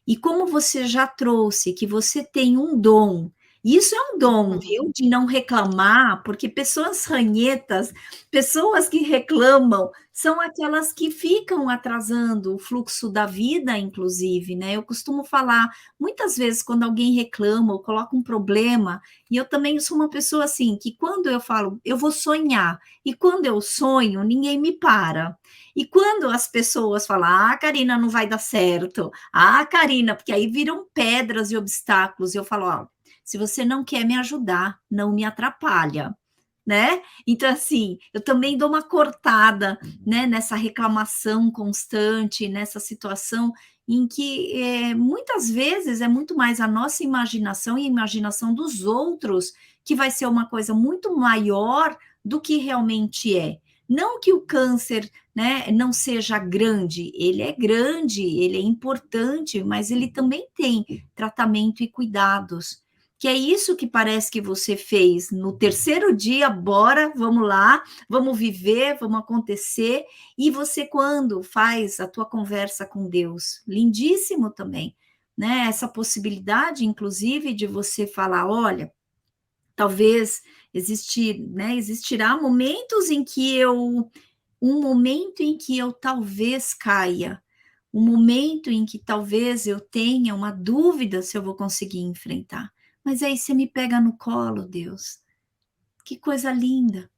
E como você já trouxe que você tem um dom, e isso é um dom, viu, de não reclamar, porque pessoas ranhetas, pessoas que reclamam, são aquelas que ficam atrasando o fluxo da vida, inclusive, né? Eu costumo falar, muitas vezes, quando alguém reclama ou coloca um problema, e eu também sou uma pessoa assim, que quando eu falo, eu vou sonhar, e quando eu sonho, ninguém me para. E quando as pessoas falam, ah, Karina, não vai dar certo, ah, Karina, porque aí viram pedras e obstáculos, e eu falo, ó, se você não quer me ajudar, não me atrapalha, né? Então, assim, eu também dou uma cortada, né, nessa reclamação constante, nessa situação em que muitas vezes é muito mais a nossa imaginação e a imaginação dos outros que vai ser uma coisa muito maior do que realmente é. Não que o câncer, né, não seja grande, ele é importante, mas ele também tem tratamento e cuidados. Que é isso que parece que você fez no terceiro dia, bora, vamos lá, vamos viver, vamos acontecer, e você quando faz a tua conversa com Deus, lindíssimo também, né, essa possibilidade, inclusive, de você falar, olha, talvez né, existirá momentos em que um momento em que eu talvez caia, um momento em que talvez eu tenha uma dúvida se eu vou conseguir enfrentar. Mas aí você me pega no colo, Deus. Que coisa linda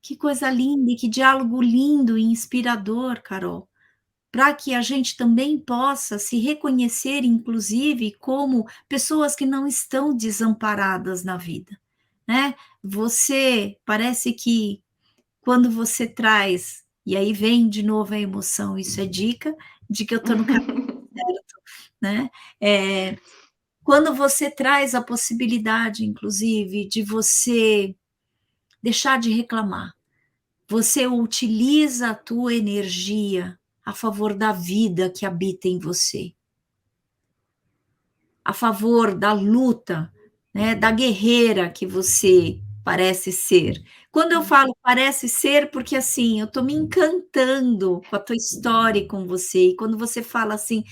e que diálogo lindo e inspirador, Carol. Para que a gente também possa se reconhecer, inclusive, como pessoas que não estão desamparadas na vida, né? Você parece que quando você traz, e aí vem de novo a emoção, isso é dica de que eu estou no caminho certo, né? Quando você traz a possibilidade, inclusive, de você deixar de reclamar, você utiliza a tua energia a favor da vida que habita em você, a favor da luta, né, da guerreira que você parece ser. Quando eu falo parece ser, porque assim, eu estou me encantando com a tua história e com você, e quando você fala assim,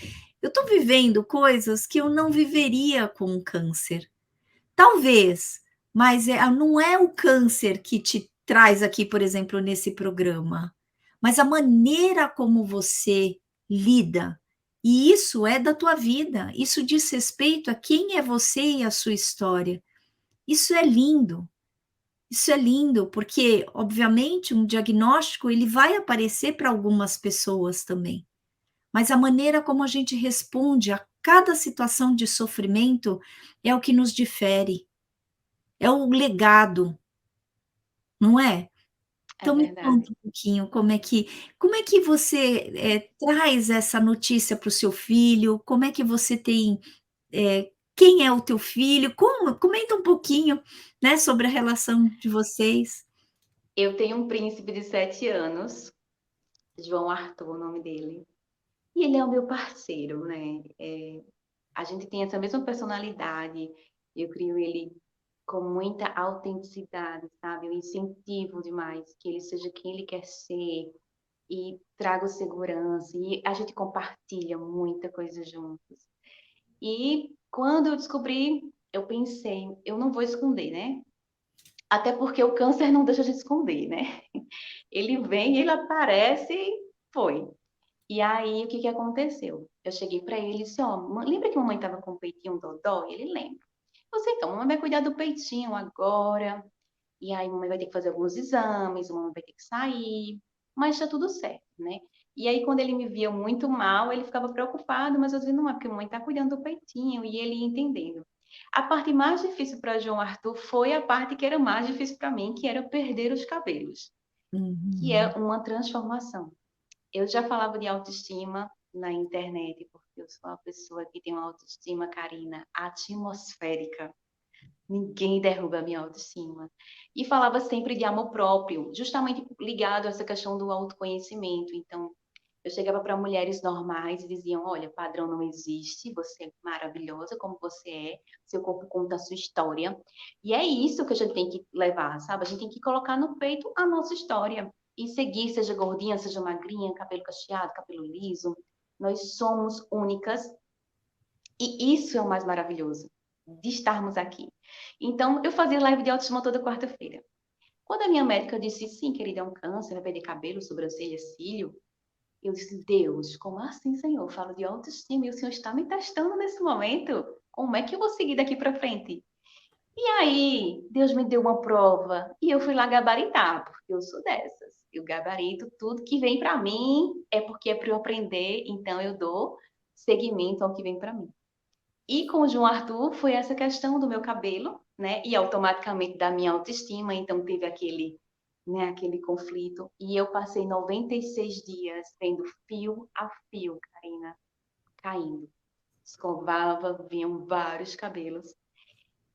eu estou vivendo coisas que eu não viveria com um câncer. Talvez, mas não é o câncer que te traz aqui, por exemplo, nesse programa, mas a maneira como você lida, e isso é da tua vida, isso diz respeito a quem é você e a sua história. Isso é lindo, porque, obviamente, um diagnóstico ele vai aparecer para algumas pessoas também, mas a maneira como a gente responde a cada situação de sofrimento é o que nos difere. É o legado, não é? É Então me conta verdade. um pouquinho como é que você, traz essa notícia para o seu filho, como é que você tem, quem é o teu filho? Comenta um pouquinho, né, sobre a relação de vocês. Eu tenho um príncipe de 7 anos, João Arthur, o nome dele. E ele é o meu parceiro, né? A gente tem essa mesma personalidade. Eu crio ele com muita autenticidade, sabe? Eu incentivo demais que ele seja quem ele quer ser e trago segurança. E a gente compartilha muita coisa juntos. E quando eu descobri, eu pensei, eu não vou esconder, né? Até porque o câncer não deixa de esconder, né? Ele vem, ele aparece, foi. E aí, o que que aconteceu? Eu cheguei para ele e disse, ó, lembra que a mamãe estava com o peitinho dodó? E ele lembra. Você, então, mamãe vai cuidar do peitinho agora. E aí, mamãe vai ter que fazer alguns exames, mamãe vai ter que sair. Mas tá tudo certo, né? E aí, quando ele me via muito mal, ele ficava preocupado, mas eu dizia, não é porque a mamãe tá cuidando do peitinho. E ele ia entendendo. A parte mais difícil para João Arthur foi a parte que era mais difícil para mim, que era perder os cabelos, que é Uhum. uma transformação. Eu já falava de autoestima na internet, porque eu sou uma pessoa que tem uma autoestima, Karina, atmosférica. Ninguém derruba a minha autoestima. E falava sempre de amor próprio, justamente ligado a essa questão do autoconhecimento. Então, eu chegava para mulheres normais e diziam: olha, padrão não existe, você é maravilhosa como você é, seu corpo conta a sua história. E é isso que a gente tem que levar, sabe? A gente tem que colocar no peito a nossa história e seguir, seja gordinha, seja magrinha, cabelo cacheado, cabelo liso. Nós somos únicas e isso é o mais maravilhoso de estarmos aqui. Então, eu fazia live de autoestima toda quarta-feira. Quando a minha médica disse, sim, querida, é um câncer, vai perder cabelo, sobrancelha, cílio, eu disse, Deus, como assim, Senhor? Eu falo de autoestima e o Senhor está me testando nesse momento. Como é que eu vou seguir daqui para frente? E aí, Deus me deu uma prova e eu fui lá gabaritar, porque eu sou dessas. Eu gabarito tudo que vem para mim, é porque é para eu aprender, então eu dou seguimento ao que vem para mim. E com o João Arthur foi essa questão do meu cabelo, né? E automaticamente da minha autoestima, então teve aquele conflito. E eu passei 96 dias vendo fio a fio, Karina, caindo. Escovava, vinham vários cabelos.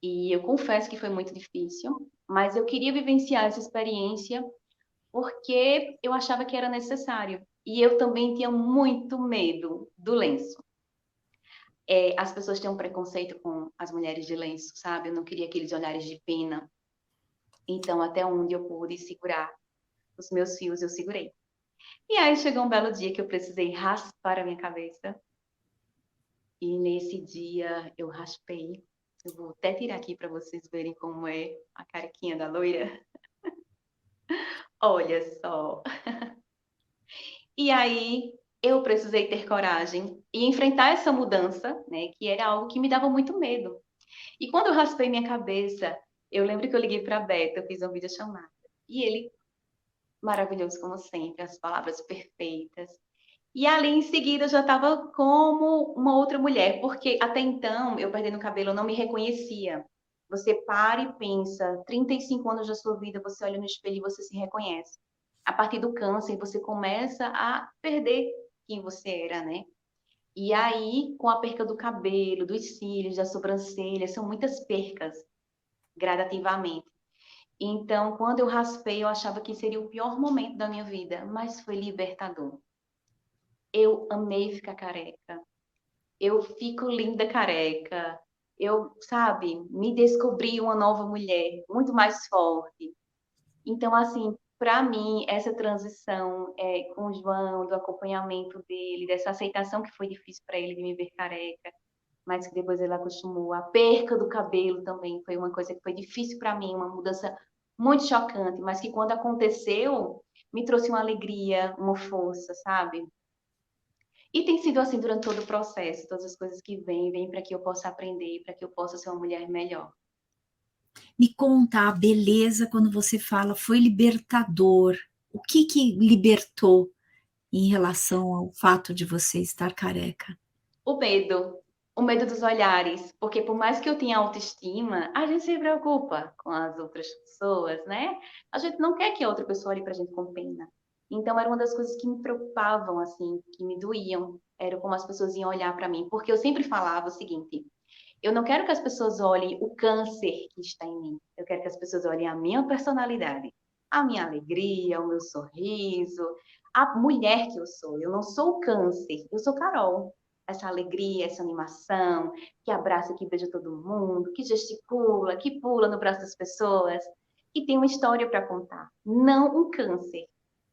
E eu confesso que foi muito difícil, mas eu queria vivenciar essa experiência porque eu achava que era necessário. E eu também tinha muito medo do lenço. As pessoas têm um preconceito com as mulheres de lenço, sabe? Eu não queria aqueles olhares de pena. Então, até onde eu pude segurar os meus fios, eu segurei. E aí chegou um belo dia que eu precisei raspar a minha cabeça. E nesse dia eu raspei. Eu vou até tirar aqui para vocês verem como é a carequinha da loira. Olha só. E aí eu precisei ter coragem e enfrentar essa mudança, né? Que era algo que me dava muito medo. E quando eu raspei minha cabeça, eu lembro que eu liguei para Beto, eu fiz uma videochamada. E ele, maravilhoso como sempre, as palavras perfeitas. E ali em seguida eu já estava como uma outra mulher, porque até então, eu perdendo o cabelo, eu não me reconhecia. Você para e pensa, 35 anos da sua vida, você olha no espelho e você se reconhece. A partir do câncer, você começa a perder quem você era, né? E aí, com a perca do cabelo, dos cílios, da sobrancelha, são muitas percas gradativamente. Então, quando eu raspei, eu achava que seria o pior momento da minha vida, mas foi libertador. Eu amei ficar careca. Eu fico linda careca. Eu, sabe, me descobri uma nova mulher, muito mais forte. Então, assim, para mim, essa transição com o João, do acompanhamento dele, dessa aceitação que foi difícil para ele de me ver careca, mas que depois ele acostumou. A perca do cabelo também foi uma coisa que foi difícil para mim, uma mudança muito chocante, mas que quando aconteceu, me trouxe uma alegria, uma força, sabe? E tem sido assim durante todo o processo, todas as coisas que vêm para que eu possa aprender, para que eu possa ser uma mulher melhor. Me conta a beleza quando você fala foi libertador. O que libertou em relação ao fato de você estar careca? O medo, o medo dos olhares, porque por mais que eu tenha autoestima, a gente se preocupa com as outras pessoas, né? A gente não quer que a outra pessoa olhe pra gente com pena. Então era uma das coisas que me preocupavam, assim, que me doíam, era como as pessoas iam olhar para mim, porque eu sempre falava o seguinte: Eu não quero que as pessoas olhem o câncer que está em mim. Eu quero que as pessoas olhem a minha personalidade, a minha alegria, o meu sorriso, a mulher que eu sou. Eu não sou o câncer, eu sou Carol. Essa alegria, essa animação, que abraça, que beija todo mundo, que gesticula, que pula no braço das pessoas, e tem uma história para contar, não um câncer.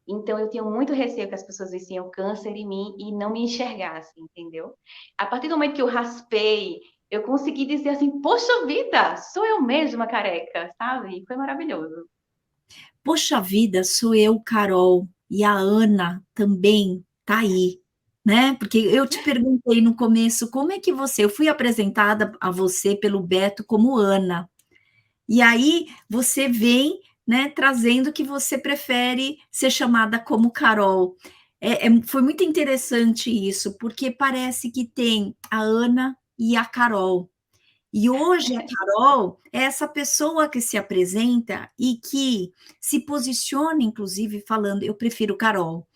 Então, eu tinha muito receio que as pessoas vissem o câncer em mim e não me enxergassem, entendeu? A partir do momento que eu raspei, eu consegui dizer assim, poxa vida, sou eu mesma careca, sabe? E foi maravilhoso. Poxa vida, sou eu, Carol, e a Ana também tá aí, né? Porque eu te perguntei no começo como é que eu fui apresentada a você pelo Beto como Ana. E aí você vem, né, trazendo que você prefere ser chamada como Carol. Foi muito interessante isso, porque parece que tem a Ana e a Carol. E hoje a Carol é essa pessoa que se apresenta e que se posiciona, inclusive, falando, eu prefiro Carol.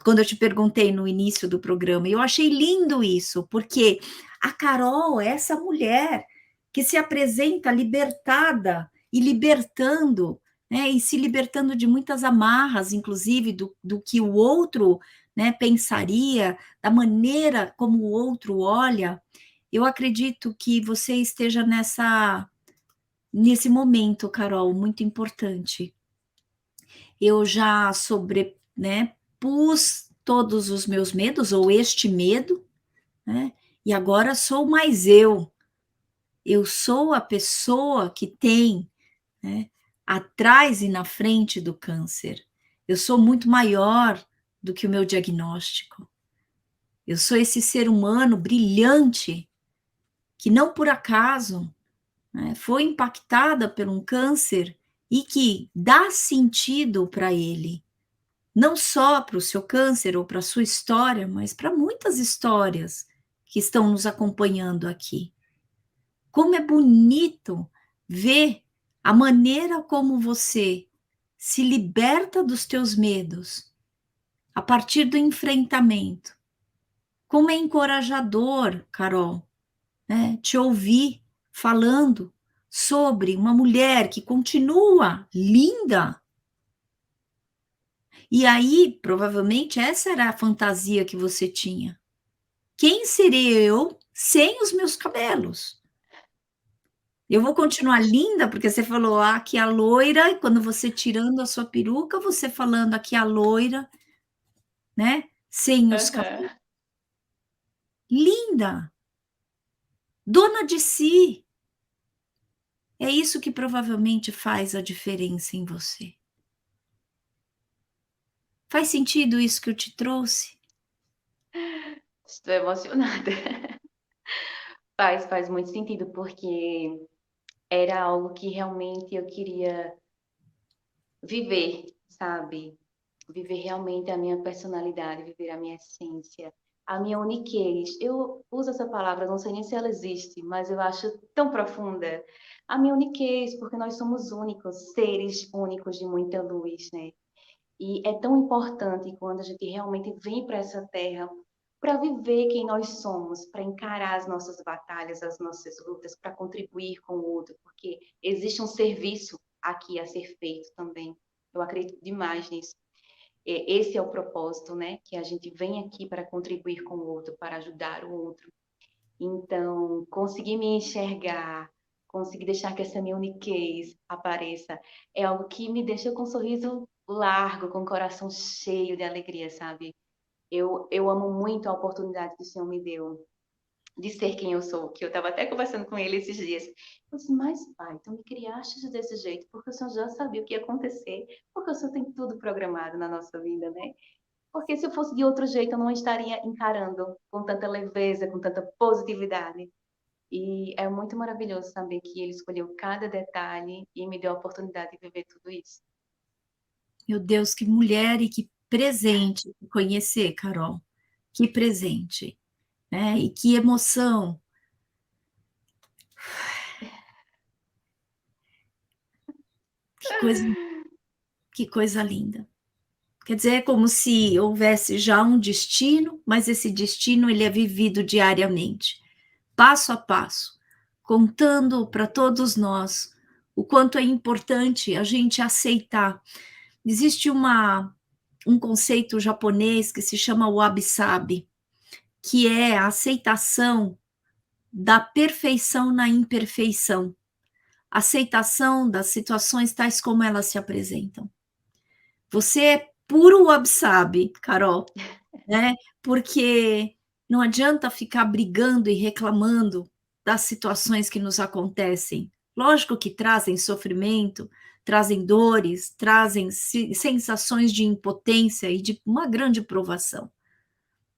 Quando eu te perguntei no início do programa, eu achei lindo isso, porque a Carol é essa mulher que se apresenta libertada e libertando, né, e se libertando de muitas amarras, inclusive do que o outro, né, pensaria, da maneira como o outro olha. Eu acredito que você esteja nesse momento, Carol, muito importante. Eu já né, pus todos os meus medos, ou este medo, né, e agora sou mais eu. Eu sou a pessoa que tem, né, atrás e na frente do câncer. Eu sou muito maior do que o meu diagnóstico. Eu sou esse ser humano brilhante que não por acaso, né, foi impactada por um câncer e que dá sentido para ele, não só para o seu câncer ou para a sua história, mas para muitas histórias que estão nos acompanhando aqui. Como é bonito ver a maneira como você se liberta dos teus medos a partir do enfrentamento. Como é encorajador, Carol, né, te ouvir falando sobre uma mulher que continua linda. E aí, provavelmente, essa era a fantasia que você tinha. Quem seria eu sem os meus cabelos? Eu vou continuar linda, porque você falou aqui a loira, e quando você tirando a sua peruca, você falando aqui a loira, né? Sem os cabelos. Uhum. Linda, dona de si. É isso que provavelmente faz a diferença em você. Faz sentido isso que eu te trouxe? Estou emocionada. Faz muito sentido, porque era algo que realmente eu queria viver, sabe? Viver realmente a minha personalidade, viver a minha essência, a minha uniquez. Eu uso essa palavra, não sei nem se ela existe, mas eu acho tão profunda. A minha uniquez, porque nós somos únicos, seres únicos de muita luz, né? E é tão importante quando a gente realmente vem para essa terra para viver quem nós somos, para encarar as nossas batalhas, as nossas lutas, para contribuir com o outro, porque existe um serviço aqui a ser feito também. Eu acredito demais nisso. Esse é o propósito, né? Que a gente vem aqui para contribuir com o outro, para ajudar o outro. Então, conseguir me enxergar, conseguir deixar que essa minha uniquez apareça, é algo que me deixa com um sorriso largo, com o coração cheio de alegria, sabe? Eu amo muito a oportunidade que o Senhor me deu de ser quem eu sou, que eu estava até conversando com ele esses dias. Eu disse, mas pai, tu me criaste desse jeito, porque o Senhor já sabia o que ia acontecer, porque o Senhor tem tudo programado na nossa vida, né? Porque se eu fosse de outro jeito, eu não estaria encarando com tanta leveza, com tanta positividade. E é muito maravilhoso saber que ele escolheu cada detalhe e me deu a oportunidade de viver tudo isso. Meu Deus, que mulher e que presente conhecer, Carol. Que presente, né? E que emoção. Que coisa, que coisa linda. Quer dizer, é como se houvesse já um destino, mas esse destino ele é vivido diariamente, passo a passo, contando para todos nós o quanto é importante a gente aceitar. Existe um conceito japonês que se chama wabi-sabi, que é a aceitação da perfeição na imperfeição, aceitação das situações tais como elas se apresentam. Você é puro wabi-sabi, Carol, né? Porque não adianta ficar brigando e reclamando das situações que nos acontecem. Lógico que trazem sofrimento, trazem dores, trazem sensações de impotência e de uma grande provação.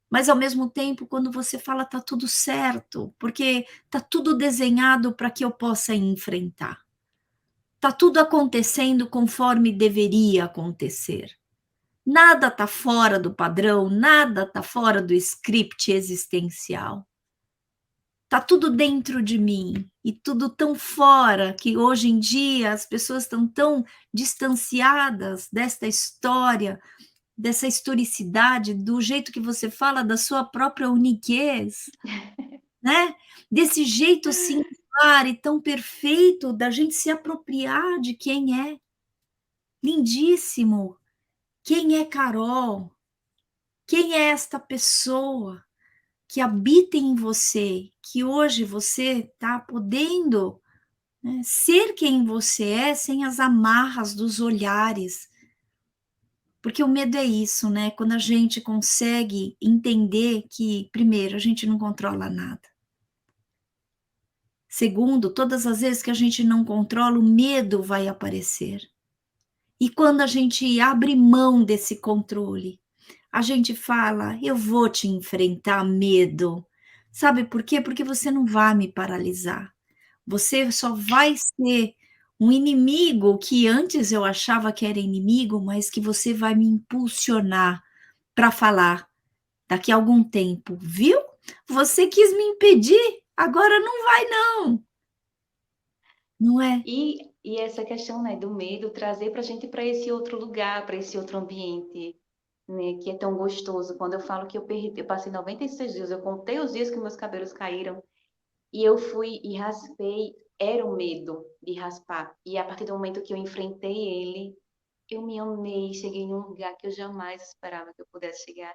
Mas ao mesmo tempo, quando você fala tá tudo certo, porque tá tudo desenhado para que eu possa enfrentar. Tá tudo acontecendo conforme deveria acontecer. Nada está fora do padrão, nada está fora do script existencial. Está tudo dentro de mim e tudo tão fora que hoje em dia as pessoas estão tão distanciadas desta história, dessa historicidade, do jeito que você fala da sua própria uniquez, né? Desse jeito singular e tão perfeito da gente se apropriar de quem é. Lindíssimo. Quem é Carol? Quem é esta pessoa que habita em você, que hoje você está podendo, né, ser quem você é sem as amarras dos olhares? Porque o medo é isso, né? Quando a gente consegue entender que, primeiro, a gente não controla nada. Segundo, todas as vezes que a gente não controla, o medo vai aparecer. E quando a gente abre mão desse controle, a gente fala, eu vou te enfrentar, medo. Sabe por quê? Porque você não vai me paralisar. Você só vai ser um inimigo que antes eu achava que era inimigo, mas que você vai me impulsionar para falar daqui a algum tempo, viu? Você quis me impedir, agora não vai não. Não é? E essa questão, né, do medo, trazer para a gente para esse outro lugar, para esse outro ambiente, né, que é tão gostoso. Quando eu falo que eu passei 96 dias, eu contei os dias que meus cabelos caíram e eu fui e raspei, era o medo de raspar. E a partir do momento que eu enfrentei ele, eu me amei, cheguei em um lugar que eu jamais esperava que eu pudesse chegar.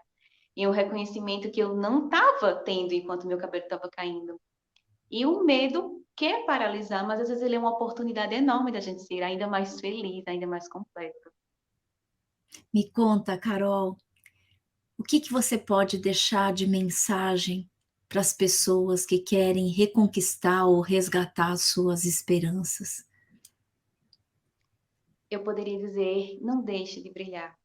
E um reconhecimento que eu não estava tendo enquanto meu cabelo estava caindo. E o medo quer paralisar, mas às vezes ele é uma oportunidade enorme da gente ser ainda mais feliz, ainda mais completo. Me conta, Carol, o que que você pode deixar de mensagem para as pessoas que querem reconquistar ou resgatar as suas esperanças? Eu poderia dizer, não deixe de brilhar,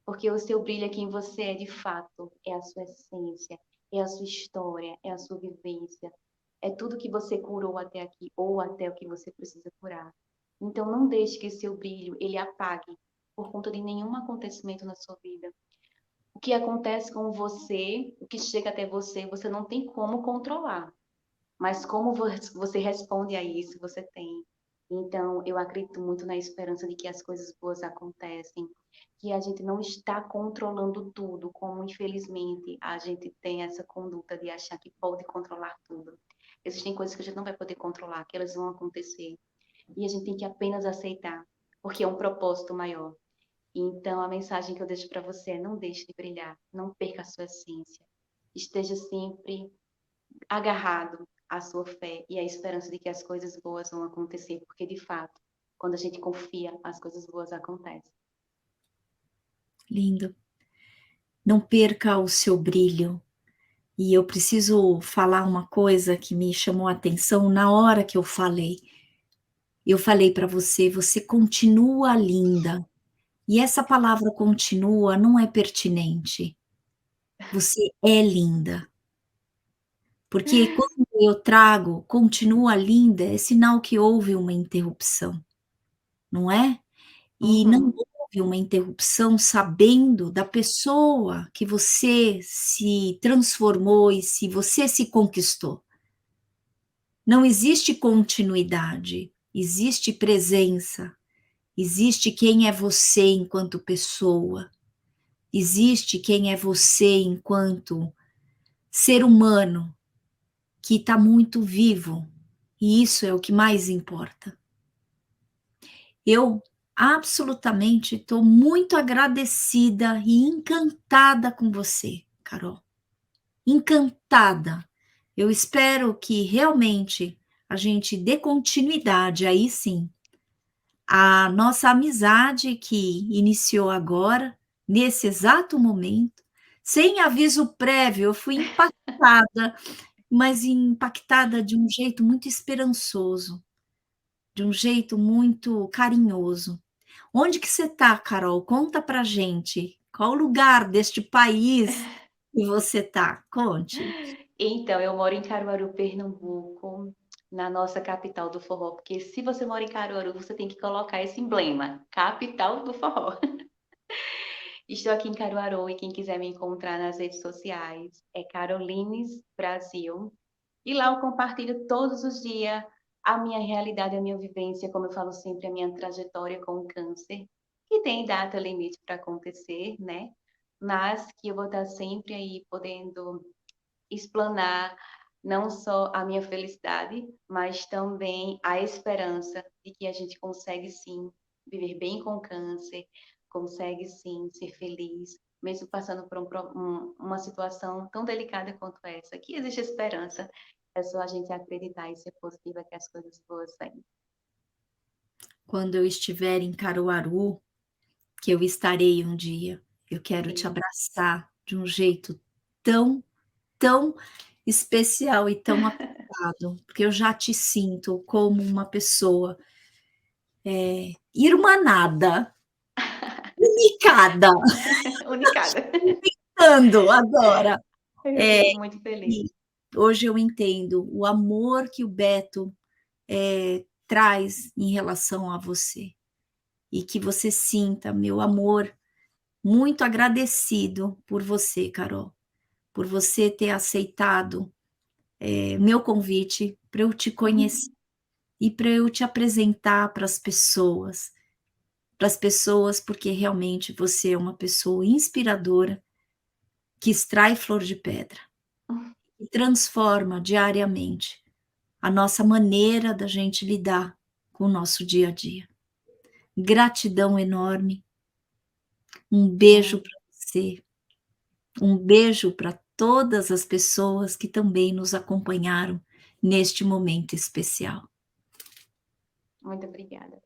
porque o seu brilho é quem você é de fato, é a sua essência, é a sua história, é a sua vivência, é tudo que você curou até aqui ou até o que você precisa curar. Então não deixe que seu brilho ele apague por conta de nenhum acontecimento na sua vida. O que acontece com você, o que chega até você, você não tem como controlar. Mas como você responde a isso, você tem. Então, eu acredito muito na esperança de que as coisas boas acontecem, que a gente não está controlando tudo, como infelizmente a gente tem essa conduta de achar que pode controlar tudo. Existem coisas que a gente não vai poder controlar, que elas vão acontecer. E a gente tem que apenas aceitar, porque é um propósito maior. Então, a mensagem que eu deixo para você é: não deixe de brilhar, não perca a sua essência. Esteja sempre agarrado à sua fé e à esperança de que as coisas boas vão acontecer, porque de fato, quando a gente confia, as coisas boas acontecem. Lindo. Não perca o seu brilho. E eu preciso falar uma coisa que me chamou a atenção na hora que eu falei. Eu falei para você, você continua linda. E essa palavra continua não é pertinente. Você é linda. Porque quando eu trago continua linda, é sinal que houve uma interrupção, não é? E não Uhum. houve uma interrupção sabendo da pessoa que você se transformou e se você se conquistou. Não existe continuidade, existe presença, existe quem é você enquanto pessoa, existe quem é você enquanto ser humano, que está muito vivo, e isso é o que mais importa. Eu absolutamente estou muito agradecida e encantada com você, Carol. Encantada. Eu espero que realmente a gente dê continuidade, aí sim, à nossa amizade que iniciou agora, nesse exato momento, sem aviso prévio. Eu fui impactada, mas impactada de um jeito muito esperançoso, de um jeito muito carinhoso. Onde que você está, Carol? Conta pra gente. Qual lugar deste país que você está? Conte. Então, eu moro em Caruaru, Pernambuco, na nossa capital do forró, porque se você mora em Caruaru, você tem que colocar esse emblema, capital do forró. Estou aqui em Caruaru e quem quiser me encontrar nas redes sociais é Carolines Brasil. E lá eu compartilho todos os dias a minha realidade, a minha vivência, como eu falo sempre, a minha trajetória com o câncer, que tem data limite para acontecer, né? Mas que eu vou estar sempre aí podendo explanar não só a minha felicidade, mas também a esperança de que a gente consegue sim viver bem com câncer, consegue sim ser feliz, mesmo passando por uma situação tão delicada quanto essa, que existe esperança, é só a gente acreditar e ser positiva que as coisas boas saem. Quando eu estiver em Caruaru, que eu estarei um dia, eu quero te Sim. abraçar de um jeito tão, tão especial e tão apertado, porque eu já te sinto como uma pessoa irmanada, unicada, Unicada. ando agora. Eu É, fico muito feliz. e hoje eu entendo o amor que o Beto traz em relação a você. E que você sinta meu amor muito agradecido por você, Carol, por você ter aceitado meu convite para eu te conhecer e para eu te apresentar para as pessoas, porque realmente você é uma pessoa inspiradora que extrai flor de pedra e transforma diariamente a nossa maneira da gente lidar com o nosso dia a dia. Gratidão enorme, um beijo para você, um beijo para todas as pessoas que também nos acompanharam neste momento especial. Muito obrigada.